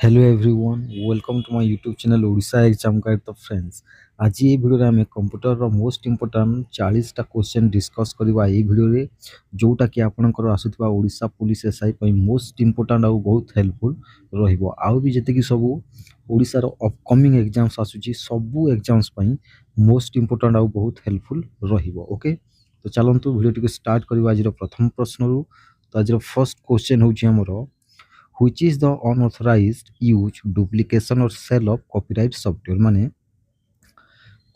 Hello everyone welcome to my YouTube channel Odisha exam guide तो friends आज ये video रे हमें कंप्यूटर रो मोस्ट इंपोर्टेंट 40 टा क्वेश्चन डिस्कस करबा ये वीडियो रे जोटा कि आपनकर आसुतबा ओडिशा पुलिस एसआई पई मोस्ट इंपोर्टेंट आ बहुत हेल्पफुल रहिबो आउ भी जते कि सब ओडिशा रो अपकमिंग एग्जाम्स आसुची सब एग्जाम्स पई मोस्ट इंपोर्टेंट आ बहुत हेल्पफुल रहिबो ओके तो चलंतु वीडियो टिके स्टार्ट करबा आज रो प्रथम प्रश्न रु तो आज रो फर्स्ट क्वेश्चन होची हमरो which is the unauthorized use duplication or sale of copyright software माने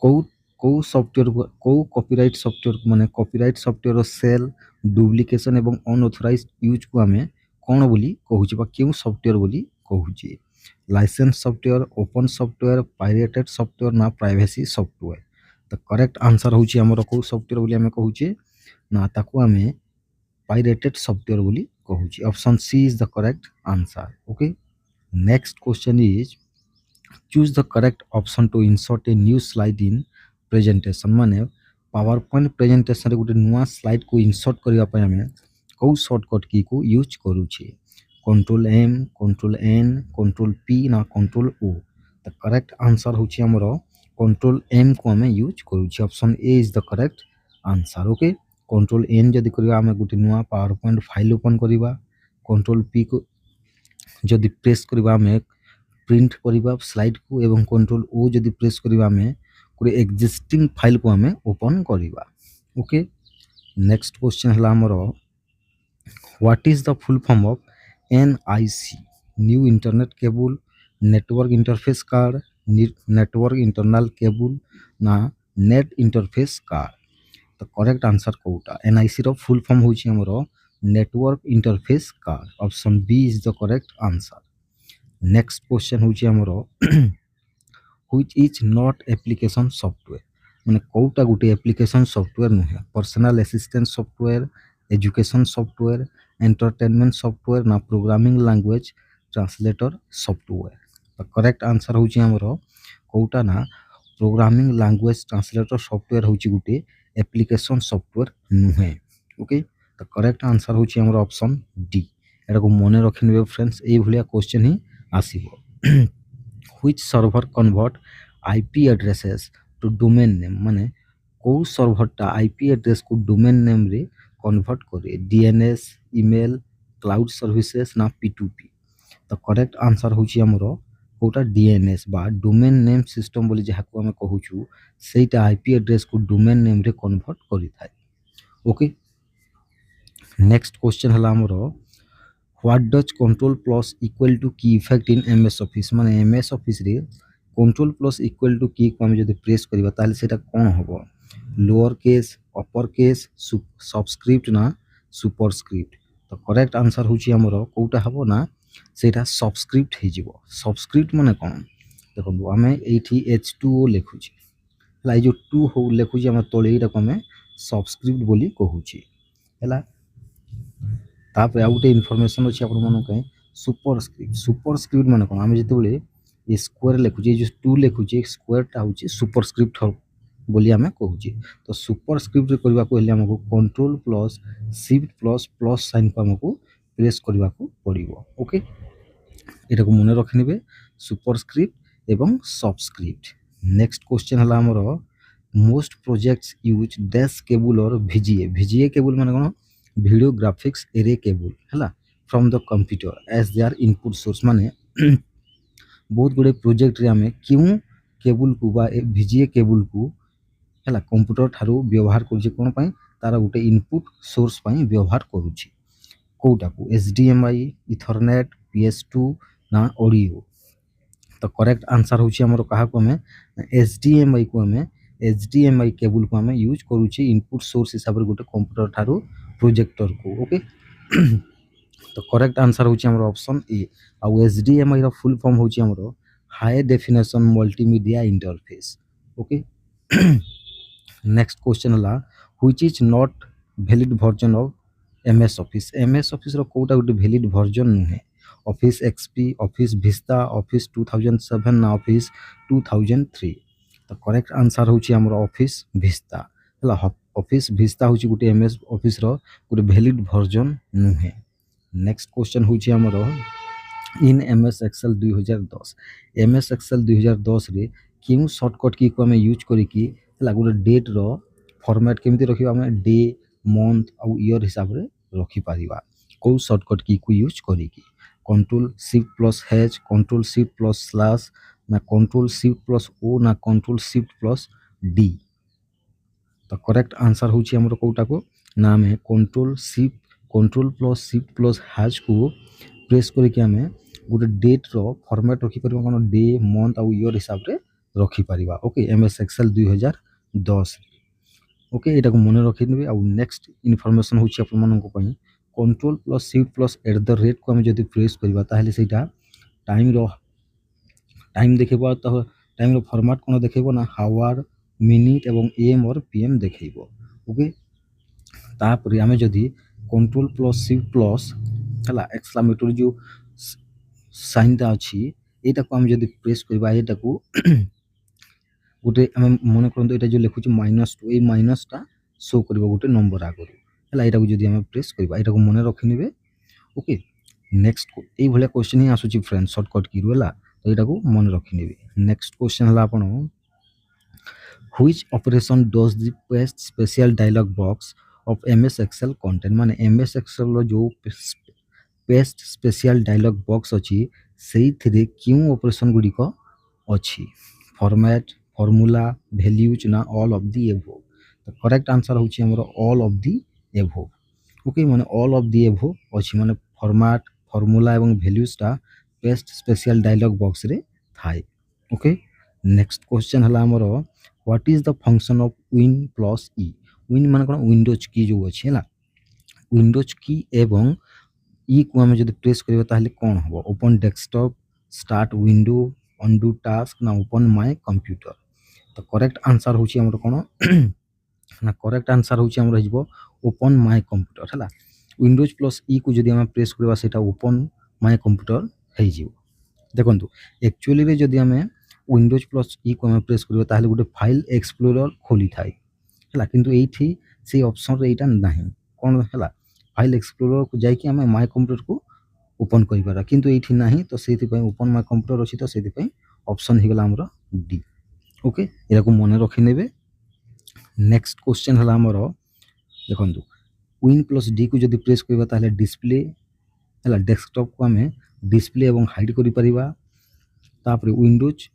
କୋଉ କୋଉ ସଫ୍ଟୱେର କୋଉ କପିରାଇଟ୍ ସଫ୍ଟୱେର ମାନେ କପିରାଇଟ୍ ସଫ୍ଟୱେର ସେଲ୍ ଡୁପ୍ଲିକେସନ୍ ଏବଂ ଅନଅଥରାଇଜ୍ ୟୁଜ୍କୁ ଆମେ କ'ଣ ବୋଲି କହୁଛେ ବା କେଉଁ ସଫ୍ଟୱେର ବୋଲି କହୁଛେ licence software open software pirated software ନା ପ୍ରାଇଭେସି ସଫ୍ଟୱେର ତ କରେକ୍ଟ ଆନ୍ସର ହେଉଛି ଆମର କୋଉ ସଫ୍ଟୱେର ବୋଲି ଆମେ କହୁଛେ ନା ତାକୁ ଆମେ ପାଇରେଟେଡ୍ ସଫ୍ଟୱେର ବୋଲି କହୁଛେ option C is the correct answer okay next question is choose the correct option to insert a new slide in presentation माने पावर पॉइंट प्रेजेंटेशन रे गोटे नुआ स्लाइड को इंसर्ट करबा पय हमें कौ शॉर्टकट की को यूज करू छी control M control N control P ना control O the correct answer होची हमरो कंट्रोल एम को हमें यूज करू छी option A is the correct answer okay control N जदी करबा हमें गोटे नुआ पावर पॉइंट फाइल ओपन करबा कंट्रोल पी को जदी प्रेस करबा हमें प्रिंट करबा स्लाइड को एवं कंट्रोल ओ जदी प्रेस करबा हमें कोई एक्जिस्टिंग फाइल को हमें ओपन करबा ओके नेक्स्ट क्वेश्चन हला हमरो what is the full form of NIC new internet cable network interface card network internal cable ना नेट इंटरफेस कार्ड तो करेक्ट आंसर कोटा एनआईसी रो फुल फॉर्म होची हमरो network interface card option B is the correct answer next question होची हमरो which is not application software माने कोटा गुटे application software नुहे personal assistant software education software entertainment software ना प्रोग्रामिंग लैंग्वेज ट्रांसलेटर सॉफ्टवेयर तो correct answer होची हमरो कोटा ना programming language translator software होची गुटे एप्लिकेशन सॉफ्टवेयर नुहे ओके तो करेक्ट आंसर होची हमरो ऑप्शन डी एटा को मने रखिनबे फ्रेंड्स ए भलिया क्वेश्चन ही आसीबो which server convert IP addresses to domain name माने को सर्वर टा IP एड्रेस को डोमेन नेम रे कन्वर्ट करे DNS ईमेल क्लाउड सर्विसेज ना P2P तो करेक्ट आंसर होची हमरो कोटा DNS बा डोमेन नेम सिस्टम बोली जहा को हम कहूछु सेटा IP एड्रेस को डोमेन नेम रे कन्वर्ट करि थाए ओके नेक्स्ट क्वेश्चन हला हमरो What does control plus equal to key effect in MS Office माने MS Office रे control plus equal to key को हम जदि प्रेस करबा ताले सेटा कोन होबो lower case upper case subscript ना सुपरस्क्रिप्ट तो करेक्ट आंसर होची हमरो कोटा हबो ना सेटा सबस्क्रिप्ट हे जिवो सबस्क्रिप्ट माने कोन देखो हमें एठी H2O लिखुची लाई जो 2 हो लिखुची हम तळे एटा को हमें सबस्क्रिप्ट बोली कहूची हला तापर आ गोटे इनफॉरमेशन अछि आपन मन के सुपरस्क्रिप्ट माने कोन हम जते बेले ए स्क्वायर लिखुची जो 2 लिखुची स्क्वायर टा होची सुपरस्क्रिप्ट बोली हमें कहूची तो सुपरस्क्रिप्ट करबा को हेले हमको control plus shift plus plus sign को हमको प्रेस करबा को पड़िबो ओके एटा को मने रखनिबे सुपरस्क्रिप्ट एवं सबस्क्रिप्ट नेक्स्ट क्वेश्चन हला हमरो most projects use dash cable और VGA केबल माने कोन वीडियो ग्राफिक्स एरे केबल हला from the computer as their input source माने बहुत गुडे प्रोजेक्ट रे हमें क्यों केबल को बा VGA केबल को हला कंप्यूटर थारो व्यवहार करछि कोन पई तारा गुटे इनपुट सोर्स पई व्यवहार करूछि कोटा को HDMI इथरनेट PS2 ना ऑडियो तो करेक्ट आंसर होछि हमरो कहा को हमें HDMI केबल को हमें यूज करूछि इनपुट सोर्स हिसाब रे गुटे कंप्यूटर थारो प्रोजेक्टर को ओके तो करेक्ट आंसर होची हमरो ऑप्शन ए आ HDMI रो फुल फॉर्म होची हमरो high definition multimedia interface okay next question हला which is not valid version of MS office रो कोटा गुटे वैलिड वर्जन नुहे office XP office Vista office 2007 ना ऑफिस 2003 तो करेक्ट आंसर होची हमरो ऑफिस विस्ता हला ऑफिस विस्ता होची गुटे MS ऑफिस रो गुटे वैलिड वर्जन नुहे नेक्स्ट क्वेश्चन होची हमरो इन MS Excel 2010 MS Excel 2010 रे क्यों शॉर्टकट की को हमें यूज करिकी हला गोटे डेट रो फॉर्मेट केमिति रखिबा हमें डे मंथ और ईयर हिसाब रे रखी परिबा को शॉर्टकट की को यूज करिकी control shift plus hatch control shift plus slash ना कंट्रोल शिफ्ट प्लस ओ ना कंट्रोल शिफ्ट प्लस डी तो करेक्ट आंसर होची हमर कोटा को ना हमें control plus shift plus hatch को प्रेस करके आम गोटे डेट रो फॉर्मेट रखी परिबा कोन डे मंथ और ईयर हिसाब रे रखी परिबा ओके MS Excel 2010 ओके एटा को मन रखि नेबे और नेक्स्ट इन्फॉर्मेशन होची अपन मन को पई control plus shift plus at the rate को हम जदी प्रेस करबा ताहले सेटा टाइम देखिबो तो टाइम रो फॉर्मेट कोन देखिबो ना हावर मिनिट एवं AM और PM देखिबो ओके तापर आमे जदी कंट्रोल प्लस शिफ्ट प्लस हला एक्सक्लेमेटरी जो साइन ता अछि एटा को हम जदी प्रेस करबा एटा को गोटे आम मन करते ये जो लिखुचे -2 ये माइनसटा शो कर गोटे नंबर आगुरी है यहाँ को जब आम प्रेस करवा यहाँ को मन रखिने ओके नेक्स्ट ये भाया क्वेश्चन ही आसूँ फ्रेंड्स शॉर्टकट की है तो यहाँ को मन रखिने नेक्स्ट क्वेश्चन है आप which operation does the paste special dialogue box of MS Excel content माने MS Excel जो पेस्ट स्पेशल डायलॉग बॉक्स अच्छी से क्यों ऑपरेशन गुड़िक अच्छी फॉर्मेट फॉर्मूला वैल्यूज ना ऑल ऑफ दी एभव तो करेक्ट आंसर होची हमरो all of the above okay माने ऑल ऑफ दी एभव अछि माने फॉर्मेट फॉर्मूला एवं वैल्यूजटा पेस्ट स्पेशल डायलॉग बॉक्स रे थाए ओके नेक्स्ट क्वेश्चन हला हमरो what is the function of win plus E win माने कोन विंडोज की जो अछि हला विंडोज की एवं ई को हम जब प्रेस करबा ताहले कोन हबो open desktop start window undo task ना ओपन माय कंप्यूटर तो करेक्ट आंसर होची हमर कोन ना करेक्ट आंसर होची हमर हिजबो ओपन माय कंप्यूटर हला विंडोज प्लस ई को जदी हम प्रेस करबा सेटा ओपन माय कंप्यूटर हे जिवो देखंतु एक्चुअली रे जदी हम विंडोज प्लस ई को हम प्रेस करबा ताहले गुटे फाइल एक्सप्लोरर खोली थाई हला किंतु एठी से ऑप्शन रे एटा नाही कोन हला फाइल एक्सप्लोरर को जाई कि हम माय कंप्यूटर को ओपन करि पारा किंतु एठी नाही तो सेति पय ओपन माय कंप्यूटर अछि तो सेति पय ऑप्शन हे गेला हमर डी ओके एरा को मन रखि नेबे नेक्स्ट क्वेश्चन हला हमर देखंतु विन प्लस डी को जदी प्रेस करबा ताले डिस्प्ले हला डेस्कटॉप को हमें डिस्प्ले एवं हाइड करि परिबा तापर विंडोज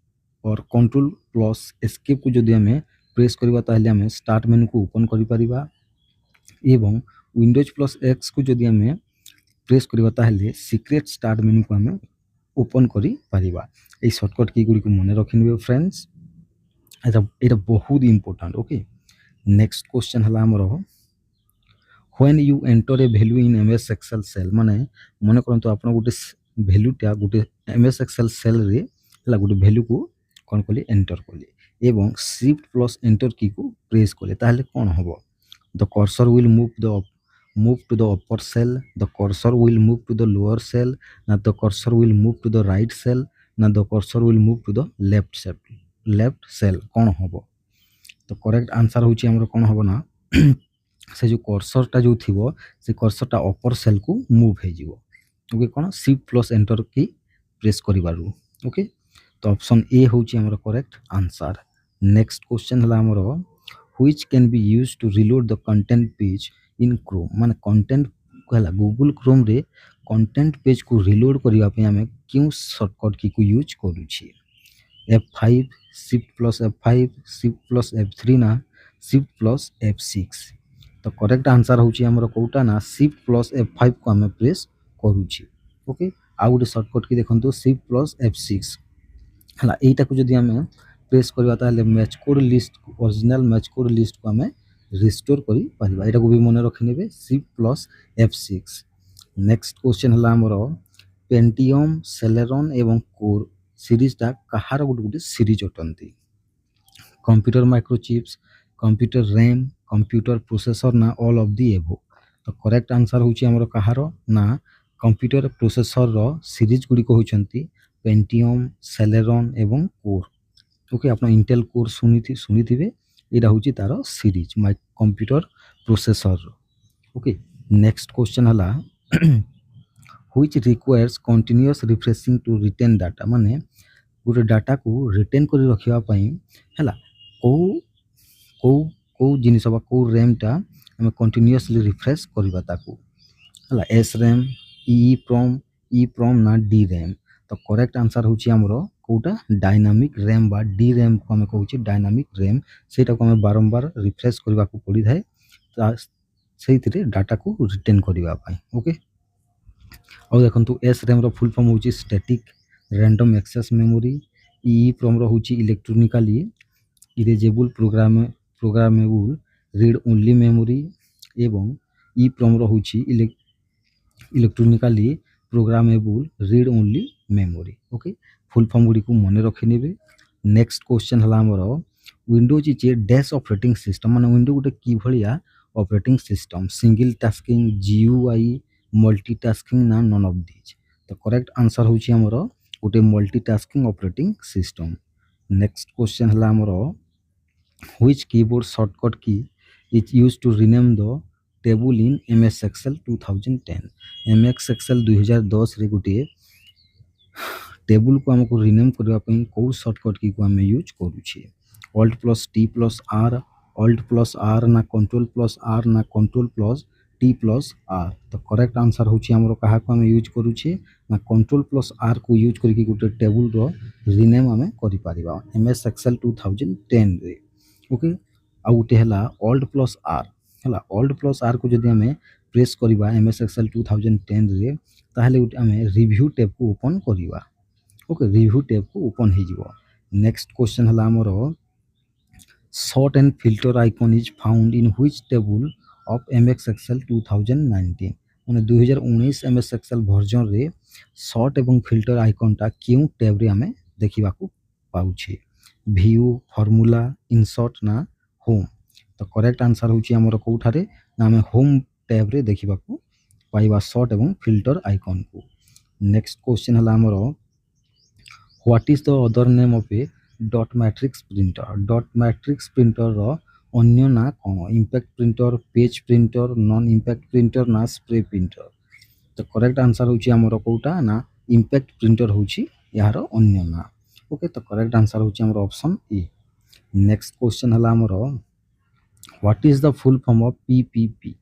और कंट्रोल प्लस एस्केप को जदी हमें प्रेस करबा ताले हमें स्टार्ट मेनू को ओपन करि परिबा एवं विंडोज प्लस एक्स को जदी हमें प्रेस करबा ताले सीक्रेट स्टार्ट मेनू को हमें ओपन करि परिबा ए शॉर्टकट की गुडी को मन रखिनबे फ्रेंड्स एटा बहुत इंपोर्टेंट ओके नेक्स्ट क्वेश्चन हला हमरो when you enter a value in MS Excel cell माने मन करंतु आपण गुटे वैल्यू टा गुटे MS Excel सेल रे हला गुटे वैल्यू को कोन कले एंटर कले एवं शिफ्ट प्लस एंटर की को प्रेस कले ताले कोन हबो the cursor will move to the upper cell, the cursor will move to the lower cell, na the cursor will move to the right cell, na the cursor will move to the left cell कौन होबो तो correct answer होची हमरो कौन होबो ना से जो कर्सर टा जो थिबो से कर्सर टा अपर सेल को मूव हे जिवो ओके कोन शिफ्ट प्लस एंटर की प्रेस करिबारु ओके तो ऑप्शन ए होची हमरो करेक्ट आंसर नेक्स्ट क्वेश्चन हला हमरो which can be used to reload the content page in Chrome माने कंटेंट कहला गूगल क्रोम रे कंटेंट पेज को रिलोड करिया पे हमें क्यों शॉर्टकट की को यूज करू छी F5 shift plus F5 shift plus F3 ना शिफ्ट प्लस F6 तो करेक्ट आंसर होची हमरो कोटा ना शिफ्ट प्लस F5 को हमें प्रेस करू छी ओके आ गुटे शॉर्टकट की देखंतु शिफ्ट प्लस F6 हला एटा को जदी हमें प्रेस करबा ताले match code list original match code list को हमें रिस्टोर करी परिबा एटा को भी मन रखिनेबे shift plus F6 next question हला हमरो पेंटियम सेलेरन एवं कोर सीरीज ता कहार गुटे सीरीज अटंती computer microchips computer RAM computer processor ना ऑल ऑफ दी एभो तो करेक्ट आंसर होची हमरो कहार ना कंप्यूटर प्रोसेसर रो सीरीज गुडी को होचंती पेंटियम सेलेरन एवं कोर ओके आपन इंटेल कोर सुनिथिबे एटा होची तारो सीरीज माय computer processor okay next question हला which requires continuous refreshing to retain data माने गोटे डाटा को रिटेन कर रखिया पई हला को को को जिनिस बा को रैम टा हम कंटिन्यूअसली रिफ्रेश करबा ताकू हला एस रैम ई प्रॉम ना डी रैम तो करेक्ट आंसर होची हमरो कोटा डायनामिक रैम बा डी रैम को हम कहूची डायनामिक रैम सेटा को हम बारंबार रिफ्रेश करबा को पड़ी थाए से डाटा को रिटेन करने ओके आउ देखु एस रैम फुल फॉर्म हूँ static random access memory E PROM होची electronically erasable programmable read only memory एवं ई प्रॉम होची electronically programmable read only memory okay full form गुड़ी को मन रखिने नेक्स्ट क्वेश्चन है आमर Windows is a dash operating system माने विंडो गोटे कि भलिया operating system single tasking GUI multitasking ना नन ऑफ दिस तो करेक्ट आंसर होची हमर गोटे multitasking operating system next question है आमर which keyboard shortcut key is used to rename the table in MS Excel 2010 MS Excel 2010 रे गोटे table को हमको रिनेम करबा पई को शॉर्टकट की को हम use करूछे Alt plus T plus R Alt plus R ना Control plus R ना Control plus T plus R तो करेक्ट आंसर होची हमरो कहा को हम यूज करूछे ना Control plus R को यूज करके गोटे टेबल रो रिनेम हमें करि परिबा MS Excel 2010 रे ओके आ उटे हला Alt plus R हला Alt plus R को जदि हमें प्रेस करबा MS Excel 2010 रे ताहले उटे हमें रिव्यू टैब को ओपन करबा ओके रिव्यू टैब को ओपन हे जिवो नेक्स्ट क्वेश्चन हला हमरो sort and filter icon is found in which table of MX Excel 2019 माने 2019 MS Excel वर्जन रे sort एवं filter icon टा क्यों टैब रे हमें देखिबा को पाउछे view formula insert ना home तो करेक्ट आंसर होची हमर कोठारे ना हमें home टैब रे देखिबा को पाइबा sort एवं filter icon को नेक्स्ट क्वेश्चन हला हमर what is the other name of a dot matrix printer रो अन्य ना कौन impact printer page printer non impact printer ना स्प्रे प्रिंटर तो करेक्ट आंसर होची हमर कोटा ना इम्पैक्ट प्रिंटर होची यार अन्य ना ओके तो करेक्ट आंसर होची हमर ऑप्शन ए नेक्स्ट क्वेश्चन हला हमर what is the full form of PPP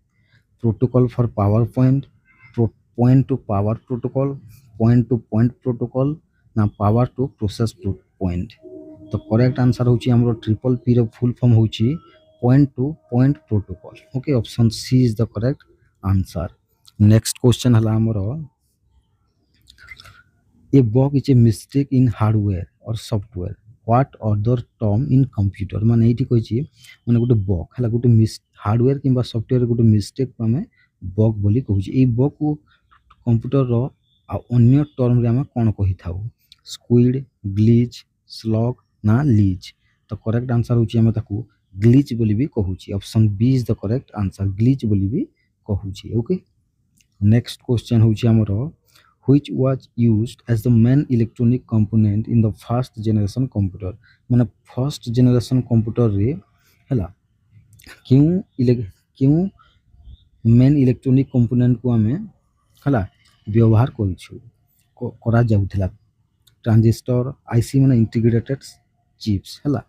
protocol for power point to power protocol point to point protocol ना पावर टू प्रोसेस पॉइंट तो करेक्ट आंसर होची हमरो triple P रो full form होची point to point protocol okay option C is the correct answer next question हला हमरो a bug is a mistake in hardware और software what other term in computer माने एठी कहछि माने गोटे बग हला गोटे हार्डवेयर किबा सॉफ्टवेयर गोटे मिस्टेक को हमें बग बोली कहछि ए बग को कंप्यूटर रो आ अन्य टर्म रे हम कोन कहि थाउ स्क्विड ग्लिच स्लग ना लीच तो करेक्ट आंसर होची हम ताकू ग्लिच बोली भी कहूची option B is the correct answer glitch बोली भी कहूची ओके नेक्स्ट क्वेश्चन होची हमरो which was used as the main electronic component in the first generation computer माने फर्स्ट जनरेशन कंप्यूटर रे हला क्यों मेन इलेक्ट्रॉनिक कंपोनेंट को हमें हला व्यवहार करा जाउथिला ट्रांजिस्टर आईसी माने इंटीग्रेटेड चिप्स हला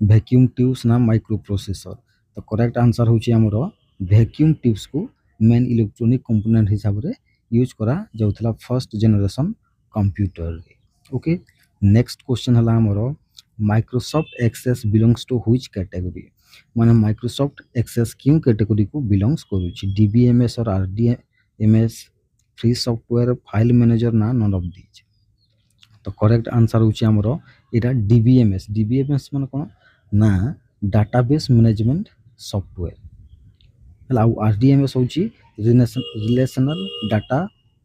वैक्यूम ट्यूब्स ना माइक्रो प्रोसेसर तो करेक्ट आंसर होची हमरो वैक्यूम ट्यूब्स को मेन इलेक्ट्रॉनिक कंपोनेंट हिसाब रे यूज करा जाउथिला फर्स्ट जनरेशन कंप्यूटर रे ओके नेक्स्ट क्वेश्चन हला हमरो Microsoft Access belongs to which category माने माइक्रोसॉफ्ट एक्सेस क्यों कैटेगरी को बिलोंग्स करूची डीबीएमएस और RDBMS free software file manager ना नन ऑफ दिस तो करेक्ट आंसर होची हमरो एटा डीबीएमएस माने कोन ना डाटाबेस मैनेजमेंट सॉफ्टवेयर हला आरडीएमएस होची रिलेशनल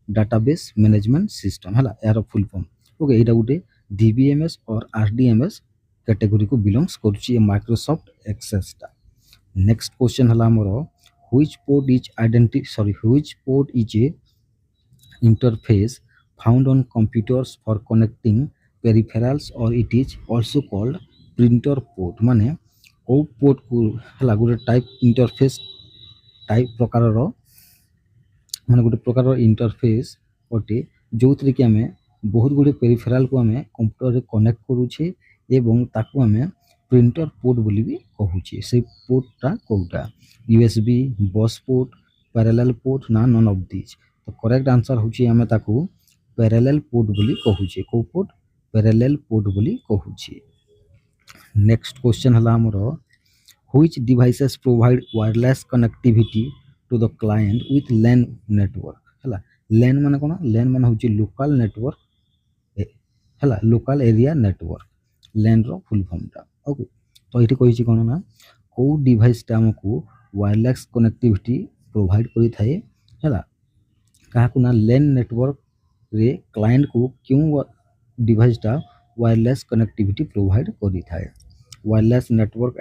डाटाबेस मैनेजमेंट सिस्टम हला यार फुल फॉर्म ओके एटा गुटे डीबीएमएस और आरडीएमएस कैटेगरी को बिलोंग्स करूची माइक्रोसॉफ्ट एक्सेस ता नेक्स्ट क्वेश्चन हला हमरो which port is a interface found on computers for connecting peripherals or it is also called printer port माने ओ port को हला गुटे टाइप इंटरफेस टाइप प्रकार रो ମାନେ ଗୋଟେ ପ୍ରକାର ଇଣ୍ଟରଫେସ୍ ଅଟେ ଯେଉଁଥିରେ କି ଆମେ ବହୁତ ଗୁଡ଼ିଏ ପେରିଫେରାଲକୁ ଆମେ କମ୍ପ୍ୟୁଟରରେ କନେକ୍ଟ କରୁଛେ ଏବଂ ତାକୁ ଆମେ ପ୍ରିଣ୍ଟର ପୋର୍ଟ ବୋଲି ବି କହୁଛେ। ସେଇ ପୋର୍ଟଟା କେଉଁଟା? USB, ବସ୍ ପୋର୍ଟ, ପ୍ୟାରାଲାଲ ପୋର୍ଟ ନା ନନ୍ ଅଫ୍ ଦିଜ୍? ତ କରେକ୍ଟ ଆନ୍ସର ହେଉଛି ଆମେ ତାକୁ ପ୍ୟାରାଲାଲ ପୋର୍ଟ ବୋଲି କହୁଛେ। କେଉଁ ପୋର୍ଟ? ପ୍ୟାରାଲାଲ ପୋର୍ଟ ବୋଲି କହୁଛେ। ନେକ୍ସଟ କ୍ୱେଶ୍ଚନ୍ ହେଲା ଆମର which devices provide wireless connectivity to the client with LAN network? ହେଲା LAN ମାନେ କ'ଣ? LAN ମାନେ ହେଉଛି ଲୋକାଲ ନେଟୱାର୍କ ହେଲା, ଲୋକାଲ ଏରିଆ ନେଟୱାର୍କ। LANର ଫୁଲ୍ ଫର୍ମଟା। ଓକେ, ତ ଏଠି କହିଛି କ'ଣ ନା କେଉଁ ଡିଭାଇସଟା ଆମକୁ ୱାୟରଲେସ୍ କନେକ୍ଟିଭିଟି ପ୍ରୋଭାଇଡ଼ କରିଥାଏ ହେଲା କାହାକୁ ନା LAN ନେଟୱାର୍କରେ କ୍ଲାଏଣ୍ଟକୁ କେଉଁ ଡିଭାଇସଟା ୱାୟରଲେସ୍ କନେକ୍ଟିଭିଟି ପ୍ରୋଭାଇଡ଼ କରିଥାଏ? wireless network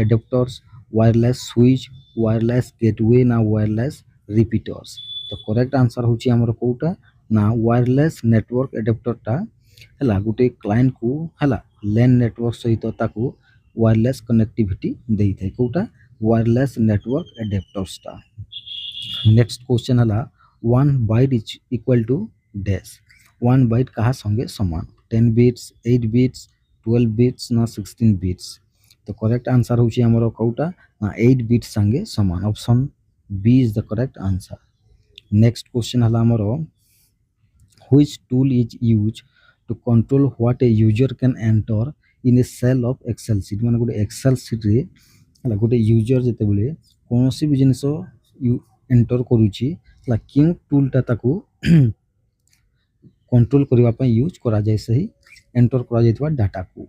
adapters, wireless switch, wireless gateway ନା wireless repeaters? ତ କରେକ୍ଟ ଆନ୍ସର ହେଉଛି ଆମର କେଉଁଟା ନା wireless network adapterଟା ହେଲା ଗୋଟେ କ୍ଲାଏଣ୍ଟକୁ ହେଲା LAN ନେଟୱାର୍କ ସହିତ ତାକୁ ୱାୟରଲେସ୍ କନେକ୍ଟିଭିଟି ଦେଇଥାଏ। କେଉଁଟା? wireless network adaptersଟା। ନେକ୍ସଟ କ୍ୱେଶ୍ଚନ୍ ହେଲା 1 byte is equal to dash? 1 byte କାହା ସଙ୍ଗେ ସମାନ? 10 bits, 8 bits, 12 bits ନା 16 bits? ତ କରେକ୍ଟ ଆନ୍ସର ହେଉଛି ଆମର କେଉଁଟା ନା 8 bits ସାଙ୍ଗେ ସମାନ। Option B is the correct answer. Next question ହେଲା ଆମର which tool is used to control what a user can enter in a cell of excel sheet? ମାନେ ଗୋଟେ ଏକ୍ସେଲ୍ ସିଟ୍ରେ ହେଲା ଗୋଟେ ୟୁଜର ଯେତେବେଳେ କୌଣସି ବି ଜିନିଷ ଏଣ୍ଟର କରୁଛି ହେଲା କେଉଁ ଟୁଲ୍ଟା ତାକୁ କଣ୍ଟ୍ରୋଲ କରିବା ପାଇଁ ୟୁଜ୍ କରାଯାଏ ସେହି ଏଣ୍ଟର କରାଯାଇଥିବା ଡାଟାକୁ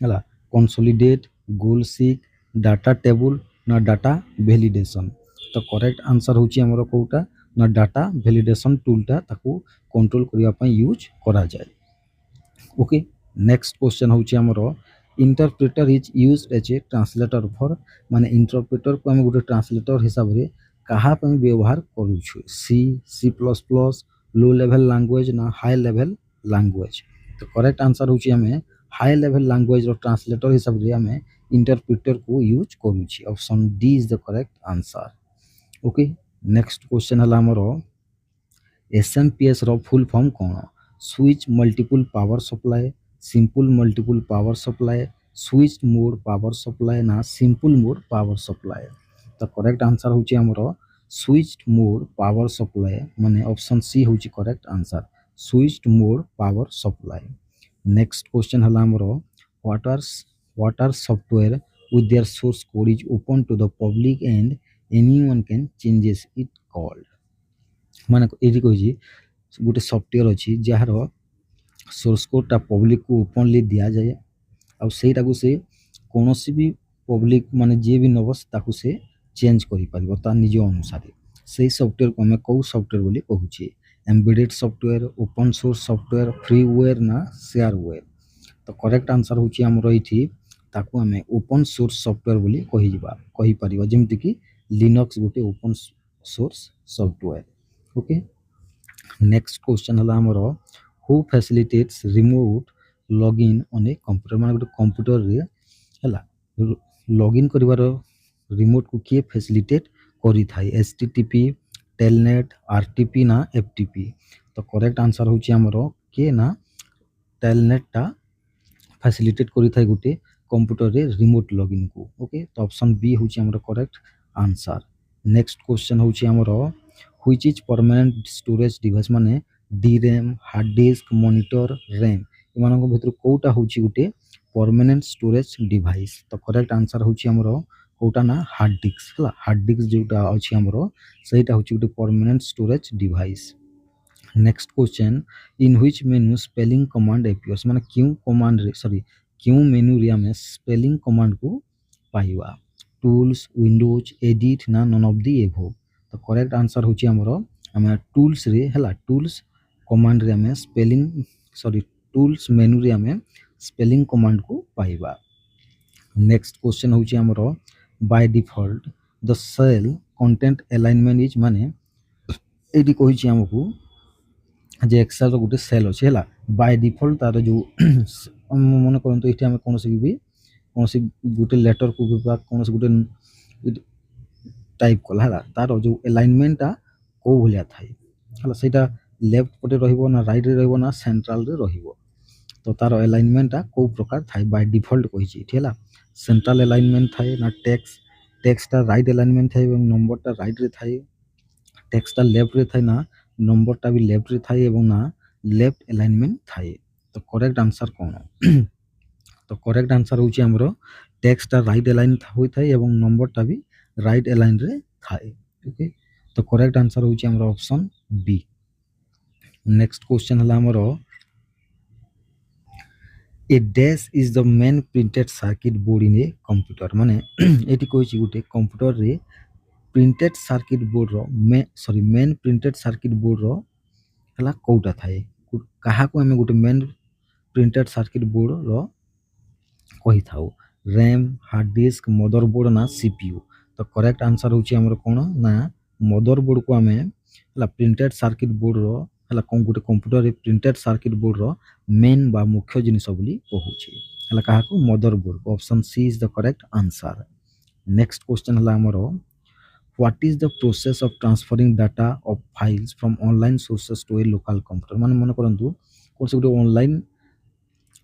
ହେଲା consolidated, goal Sikh, data table ନା ଡାଟା ଭ୍ୟାଲିଡେସନ୍? ତ କରେକ୍ଟ ଆନ୍ସର ହେଉଛି ଆମର କେଉଁଟା ନା ଡାଟା ଭ୍ୟାଲିଡେସନ୍ ଟୁଲ୍ଟା ତାକୁ କଣ୍ଟ୍ରୋଲ କରିବା ପାଇଁ ୟୁଜ୍ କରାଯାଏ। ଓକେ, ନେକ୍ସଟ କ୍ୱେଶ୍ଚନ୍ ହେଉଛି ଆମର interpreter is use age A translator for? ମାନେ ଇଣ୍ଟରପ୍ରିଟରକୁ ଆମେ ଗୋଟେ ଟ୍ରାନ୍ସଲେଟର ହିସାବରେ କାହା ପାଇଁ ବ୍ୟବହାର କରୁଛୁ? C plus plus, low level language ना हाई लेवल लैंग्वेज? तो करेक्ट आंसर होची हमें हाई लेवल लैंग्वेज रो ट्रांसलेटर हिसाब रे हमें इंटरप्रिटर को यूज करूची। Option D is the correct answer. Okay, next question हला हमरो एसएमपीएस रो फुल फॉर्म कोन? Switch multiple power supply, simple multiple power supply, switch mode power supply ना सिंपल मोड पावर सप्लाई? तो करेक्ट आंसर होची हमरो switched mode power supply माने option C होची correct answer. Switched mode power supply. Next question हला हमरो what are software with their source code is open to the public and anyone can changes it called? ମାନେ ଏଠି କହିଛି ଗୋଟେ software ଅଛି ଯାହାର ସୋର୍ସ କୋଡ଼ଟା ପବ୍ଲିକକୁ ଓପନଲି ଦିଆଯାଏ ଆଉ ସେଇଟାକୁ ସେ କୌଣସି ବି ପବ୍ଲିକ ମାନେ ଯିଏ ବି ନେବ ତାକୁ ସେ ଚେଞ୍ଜ କରିପାରିବ ତା ନିଜ ଅନୁସାରେ। ସେଇ ସଫ୍ଟୱେୟାରକୁ ଆମେ କେଉଁ ସଫ୍ଟୱେୟାର ବୋଲି କହୁଛେ? Embedded software, open source software, freeware ନା ସେୟାରୱେୟାର? ତ କରେକ୍ଟ ଆନ୍ସର ହେଉଛି ଆମର ଏଇଠି ତାକୁ ଆମେ ଓପନ୍ ସୋର୍ସ ସଫ୍ଟୱେୟାର ବୋଲି କହିପାରିବା ଯେମିତିକି ଲିନକ୍ସ ଗୋଟେ open source software. Okay, next question ହେଲା ଆମର who facilitates remote login on a computer? ମାନେ ଗୋଟେ କମ୍ପ୍ୟୁଟରରେ ହେଲା ଲଗ୍ଇନ୍ କରିବାର ରିମୋଟ୍କୁ କିଏ ଫ୍ୟାସିଲିଟେଟ୍ କରିଥାଏ? HTTP, ଟେଲନେଟ୍, RTP ନା FTP? ତ କରେକ୍ଟ ଆନ୍ସର ହେଉଛି ଆମର କିଏ ନା ଟେଲନେଟ୍ଟା ଫ୍ୟାସିଲିଟେଟ୍ କରିଥାଏ ଗୋଟେ କମ୍ପ୍ୟୁଟରରେ ରିମୋଟ୍ ଲଗ୍ଇନ୍କୁ। ଓକେ, ତ ଅପସନ୍ ବି ହେଉଛି ଆମର କରେକ୍ଟ ଆନ୍ସର। ନେକ୍ସଟ କ୍ୱେଶ୍ଚନ୍ ହେଉଛି ଆମର which is permanent storage device? ମାନେ DRAM, hard disk, monitor, RAM ଏମାନଙ୍କ ଭିତରୁ କେଉଁଟା ହେଉଛି ଗୋଟେ ପରମାନେଣ୍ଟ ଷ୍ଟୋରେଜ ଡିଭାଇସ୍? ତ କରେକ୍ଟ ଆନ୍ସର ହେଉଛି ଆମର କେଉଁଟା ନା ହାର୍ଡ ଡିସ୍କ ହେଲା। ହାର୍ଡ ଡିସ୍କ ଯେଉଁଟା ଅଛି ଆମର ସେଇଟା ହେଉଛି ଗୋଟେ permanent storage device. Next question in which menu spelling command appears? ମାନେ କେଉଁ ମେନୁରେ ଆମେ ସ୍ପେଲିଂ କମାଣ୍ଡକୁ ପାଇବା? ଟୁଲ୍ସ, ୱିଣ୍ଡୋଜ୍, ଏଡିଟ୍ ନା ନନ୍ ଅଫ୍ ଦି ଏଭୋଭ୍? ତ କରେକ୍ଟ ଆନ୍ସର ହେଉଛି ଆମର ଆମେ ଟୁଲ୍ସରେ ହେଲା ଟୁଲ୍ସ କମାଣ୍ଡରେ ଆମେ ଟୁଲ୍ସ ମେନୁରେ ଆମେ ସ୍ପେଲିଂ କମାଣ୍ଡକୁ ପାଇବା। ନେକ୍ସଟ କ୍ୱେଶ୍ଚନ୍ ହେଉଛି ଆମର by default the cell content alignment is? ମାନେ ଏଇଠି କହିଛି ଆମକୁ ଯେ ଏକ୍ସେଲ୍ର ଗୋଟେ ସେଲ୍ ଅଛି ହେଲା ବାଇ ଡିଫଲ୍ଟ ତାର ଯେଉଁ ମନେ କରନ୍ତୁ ଏଇଠି ଆମେ କୌଣସି ଗୋଟେ ଲେଟରକୁ ବା କୌଣସି ଗୋଟେ ଟାଇପ୍ କଲା ହେଲା ତାର ଯେଉଁ ଆଲାଇନମେଣ୍ଟଟା କୋଉ ଭଳିଆ ଥାଏ ହେଲା ସେଇଟା ଲେଫ୍ଟ ପଟେ ରହିବ ନା ରାଇଟ୍ରେ ରହିବ ନା ସେଣ୍ଟ୍ରାଲରେ ରହିବ ତ ତାର ଆଲାଇନମେଣ୍ଟଟା କୋଉ ପ୍ରକାର ଥାଏ ବାଇ ଡିଫଲ୍ଟ କହିଛି ଏଠି ହେଲା ସେଣ୍ଟ୍ରାଲ ଆଲାଇନମେଣ୍ଟ ଥାଏ ନା ଟେକ୍ସଟା ରାଇଟ୍ ଆଲାଇନମେଣ୍ଟ ଥାଏ ଏବଂ ନମ୍ବରଟା ରାଇଟ୍ରେ ଥାଏ ଟେକ୍ସଟା ଲେଫ୍ଟରେ ଥାଏ ନା ନମ୍ବରଟା ବି ଲେଫ୍ଟରେ ଥାଏ ଏବଂ ନା ଲେଫ୍ଟ ଆଲାଇନମେଣ୍ଟ ଥାଏ ତ କରେକ୍ଟ ଆନ୍ସର କ'ଣ ତ କରେକ୍ଟ ଆନ୍ସର ହେଉଛି ଆମର ଟେକ୍ସଟା ରାଇଟ୍ ଆଲାଇନ୍ ହୋଇଥାଏ ଏବଂ ନମ୍ବରଟା ବି ରାଇଟ୍ ଆଲାଇନ୍ରେ ଥାଏ ଓକେ ତ କରେକ୍ଟ ଆନ୍ସର ହେଉଛି ଆମର ଅପସନ୍ ବି ନେକ୍ସଟ କ୍ୱେଶ୍ଚନ୍ ହେଲା ଆମର a dash is the main printed circuit board in a computer ମାନେ ଏଠି କହିଛି ଗୋଟେ କମ୍ପ୍ୟୁଟରରେ ପ୍ରିଣ୍ଟେଡ୍ ସାର୍କିଟ୍ ବୋର୍ଡର ମେନ୍ ପ୍ରିଣ୍ଟେଡ୍ ସାର୍କିଟ୍ ବୋର୍ଡର ହେଲା କେଉଁଟା ଥାଏ କାହାକୁ ଆମେ ଗୋଟେ ମେନ୍ ପ୍ରିଣ୍ଟେଡ୍ ସାର୍କିଟ୍ ବୋର୍ଡର କହିଥାଉ RAM ହାର୍ଡ ଡିସ୍କ ମଦର ବୋର୍ଡ ନା CPU ତ କରେକ୍ଟ ଆନ୍ସର ହେଉଛି ଆମର କ'ଣ ନା ମଦର ବୋର୍ଡକୁ ଆମେ ହେଲା ପ୍ରିଣ୍ଟେଡ୍ ସାର୍କିଟ୍ ବୋର୍ଡର ହେଲା ଗୋଟେ କମ୍ପ୍ୟୁଟରରେ ପ୍ରିଣ୍ଟେଡ୍ ସାର୍କିଟ୍ ବୋର୍ଡର ମେନ୍ ବା ମୁଖ୍ୟ ଜିନିଷ ବୋଲି କହୁଛି ହେଲା କାହାକୁ mother board option C is the correct answer next question ହେଲା ଆମର what is the process of transferring data of files from online sources to a local computer ମାନେ ମନେ କରନ୍ତୁ କୌଣସି ଗୋଟେ ଅନଲାଇନ୍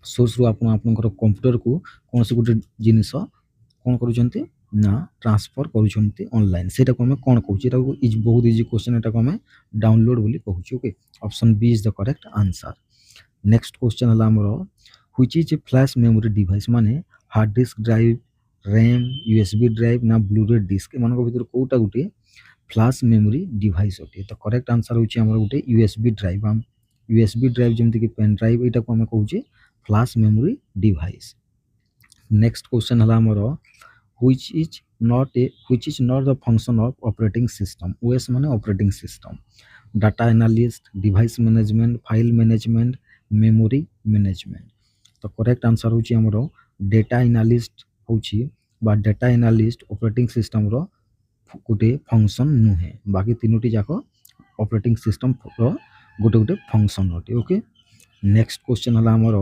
ସୋର୍ସରୁ ଆପଣ ଆପଣଙ୍କର କମ୍ପ୍ୟୁଟରକୁ କୌଣସି ଗୋଟେ ଜିନିଷ କ'ଣ କରୁଛନ୍ତି ନା ଟ୍ରାନ୍ସଫର କରୁଛନ୍ତି ଅନଲାଇନ୍ ସେଇଟାକୁ ଆମେ କ'ଣ କହୁଛୁ ଏଟାକୁ ବହୁତ ଇଜି କ୍ୱେଶ୍ଚନ୍ ଏଟାକୁ ଆମେ ଡାଉନଲୋଡ୍ ବୋଲି କହୁଛୁ okay option B is the correct answer next question ହେଲା ଆମର which is a flash memory device ମାନେ hard disk drive RAM USB drive ନା ବ୍ଲୁରେ ଡିସ୍କ ଏମାନଙ୍କ ଭିତରୁ କେଉଁଟା ଗୋଟେ ଫ୍ଲାସ୍ ମେମୋରି ଡିଭାଇସ୍ ଅଟେ ତ କରେକ୍ଟ ଆନ୍ସର ହେଉଛି ଆମର ଗୋଟେ USB ଡ୍ରାଇଭ୍ ଯେମିତିକି ପେନ୍ ଡ୍ରାଇଭ୍ ଏଇଟାକୁ ଆମେ କହୁଛେ flash memory device next question ହେଲା ଆମର which is not the function of operating system OS ମାନେ operating system data analyst device management file management memory management ତ କରେକ୍ଟ ଆନ୍ସର ହେଉଛି ଆମର ଡେଟା ଆନାଲିଷ୍ଟ ହେଉଛି ବା ଡେଟା ଆନାଲିଷ୍ଟ ଅପରେଟିଂ ସିଷ୍ଟମର ଗୋଟେ ଫଙ୍କସନ୍ ନୁହେଁ ବାକି ତିନୋଟି ଯାକ ଅପରେଟିଂ ସିଷ୍ଟମର ଗୋଟେ ଫଙ୍କସନ୍ ଅଟେ ଓକେ ନେକ୍ସଟ କ୍ୱେଶ୍ଚନ୍ ହେଲା ଆମର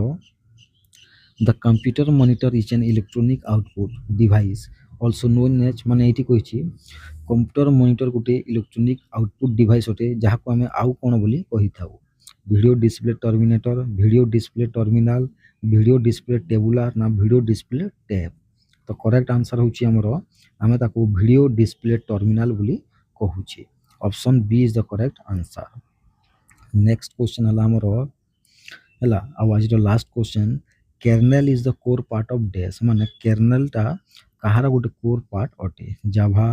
The computer monitor is an electronic output device also known as ମାନେ ଏଇଠି କହିଛି କମ୍ପ୍ୟୁଟର ମନିଟର ଗୋଟେ ଇଲେକ୍ଟ୍ରୋନିକ୍ ଆଉଟପୁଟ୍ ଡିଭାଇସ୍ ଅଟେ ଯାହାକୁ ଆମେ ଆଉ କ'ଣ ବୋଲି କହିଥାଉ video display terminator video display terminal video display tabular ନା ଭିଡ଼ିଓ ଡିସପ୍ଲେ ଟେପ୍ ତ କରେକ୍ଟ ଆନ୍ସର ହେଉଛି ଆମର ଆମେ ତାକୁ ଭିଡ଼ିଓ ଡିସପ୍ଲେ ଟର୍ମିନାଲ ବୋଲି କହୁଛେ option B is the correct answer next question ହେଲା ଆମର ହେଲା ଆଉ ଆଜିର last question kernel is the core part of dash ମାନେ kernelଟା କାହାର ଗୋଟେ କୋର୍ ପାର୍ଟ ଅଟେ ଜାଭା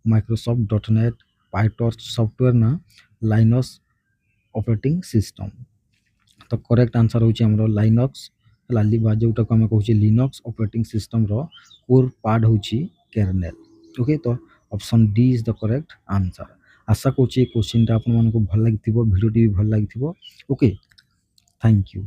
ମାଇକ୍ରୋସଫ୍ଟ.net ପାଇଟର୍ଚ ସଫ୍ଟୱେର୍ ନା ଲାଇନକ୍ସ ଅପରେଟିଂ ସିଷ୍ଟମ୍ ତ କରେକ୍ଟ ଆନ୍ସର ହେଉଛି ଆମର ଲାଇନକ୍ସ ହେଲା ବା ଯେଉଁଟାକୁ ଆମେ କହୁଛେ ଲିନକ୍ସ ଅପରେଟିଂ ସିଷ୍ଟମ୍ର କୋର୍ ପାର୍ଟ ହେଉଛି kernel ଓକେ ତ option D is the correct answer ଆଶା କରୁଛି ଏ କ୍ୱେଶ୍ଚିନ୍ଟା ଆପଣମାନଙ୍କୁ ଭଲ ଲାଗିଥିବ ଭିଡ଼ିଓଟି ବି ଭଲ ଲାଗିଥିବ ଓକେ ଥ୍ୟାଙ୍କ ୟୁ